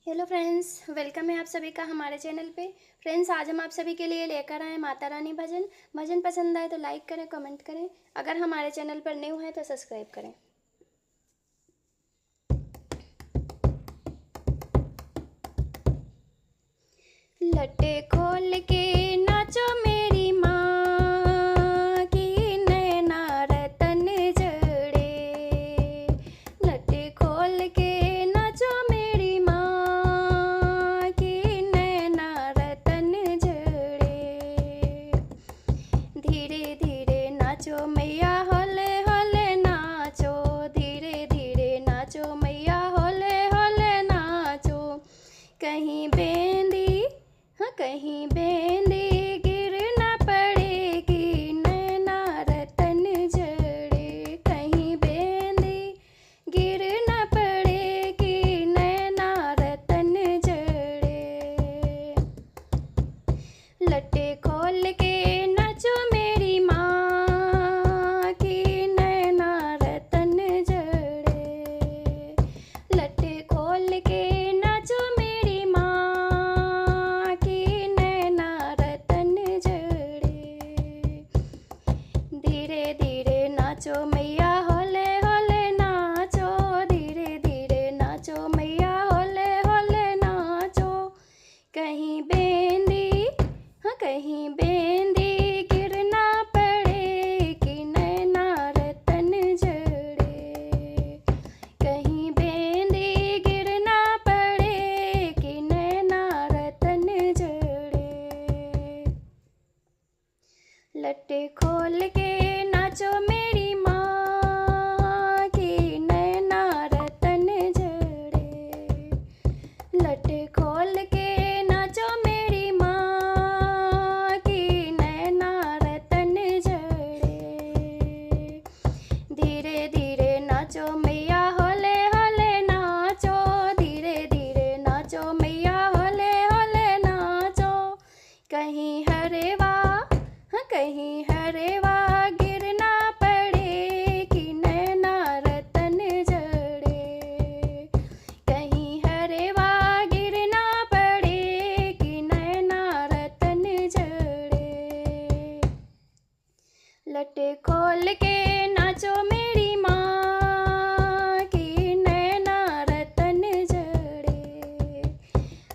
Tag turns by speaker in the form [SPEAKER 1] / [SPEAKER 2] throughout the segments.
[SPEAKER 1] Hello friends, welcome है आप सभी का हमारे चैनल पे। फ्रेंड्स, आज हम आप सभी के लिए लेकर आए माता रानी भजन। भजन पसंद आए तो लाइक करें, कमेंट करें। अगर हमारे चैनल पर न्यू है तो सब्सक्राइब करें। लट्टे खोल के नाचो मेरी माँ की नैना रतन जड़े। लट्टे खोल के नाचो मेरी माँ की नैना रतन जड़े। धीरे धीरे नाचो मैया, होले होले नाचो। धीरे धीरे नाचो मैया, होले होले नाचो। कहीं बेंदी कहीं बेंदी गिर न पड़ेगी, नैना रतन जड़े। कहीं बेंदी गिर न पड़ेगी, नैना रतन जड़े। लट्टे खोल के नाचो मेरी माँ की नैना रतन जड़े। लट्टे खोल के नाचो मेरी माँ की नैना रतन जड़े। धीरे धीरे नाचो मैया, होले होले नाचो। धीरे धीरे नाचो मैया, होले होले नाचो। कहीं बेंदी कहीं बेंदी गिर ना पड़ेगी, नैना रतन जड़े। कहीं बेंदी गिर ना पड़ेगी, नैना रतन जड़े। लट्टे खोल के नाचो मेरी माँ की नैना रतन जड़े। लट्टे खोल के नाचो मेरी माँ की नैना रतन जड़े। धीरे धीरे नाचो मैया, होले होले नाचो। धीरे धीरे नाचो मैया, होले होले नाचो। कहीं हरेवा कहीं हरेवा गिर ना पड़ेगी, नैना रतन जड़े। कहीं हरेवा गिर ना पड़ेगी, नैना रतन जड़े। लट्टे खोल के नाचो मेरी माँ की नैना रतन जड़े।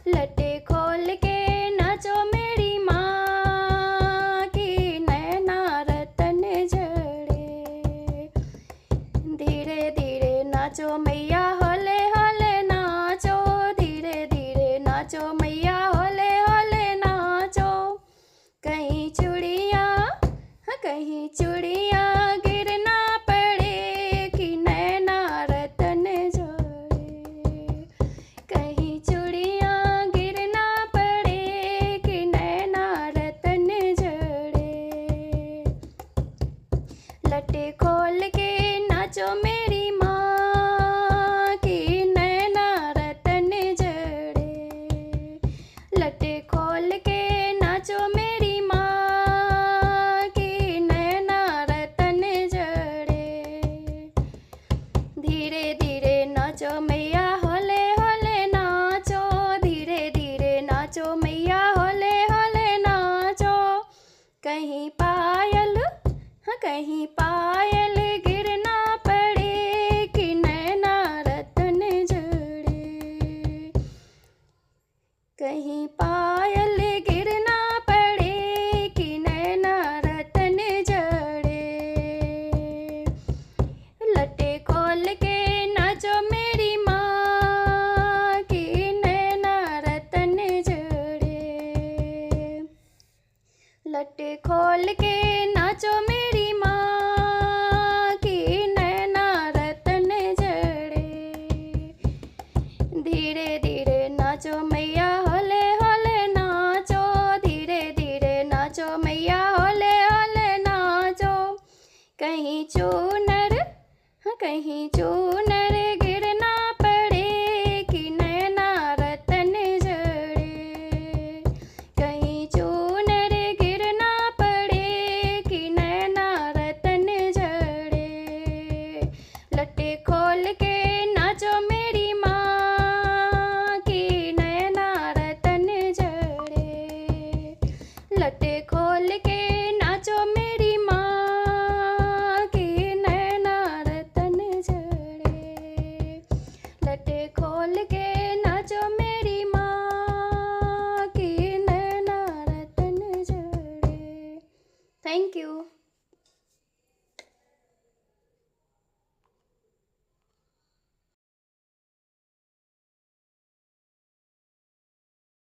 [SPEAKER 1] लट्टे खोल के नाचो मेरी माँ की नैना रतन जड़े। धीरे धीरे नाचो मैया, होले होले नाचो। धीरे धीरे नाचो मैया, होले होले नाचो। कहीं चूड़ियाँ गिर ना पड़ेगी, नैना रतन जड़े। कहीं चूड़ियाँ गिर ना पड़ेगी, नैना रतन जड़े। लट्टे खोल के नाचो मेरी माँ की नैना रतन जड़े। लट्टे खोल के नाचो मेरी माँ की नैना रतन जड़े। धीरे धीरे नाचो मैया, होले होले नाचो। धीरे धीरे नाचो मैया, होले होले नाचो। कहीं पायल गिर ना पड़ेगी, नैना रतन जड़े। कहीं पायल गिर ना पड़ेगी, नैना रतन जड़े। लट्टे खोल के नाचो मेरी माँ की नैना रतन जड़े। लट्टे खोल के नाचो मेरी माँ की नैना रतन जड़े। धीरे धीरे नाचो मैया, होले होले नाचो। धीरे धीरे नाचो मैया, होले होले नाचो। कहीं चूनर गिर ना पड़ेगी, नैना रतन जड़े। कहीं चूनर गिर ना पड़ेगी, नैना रतन जड़े। लट्टे खोल के नाचो मेरी माँ की यू।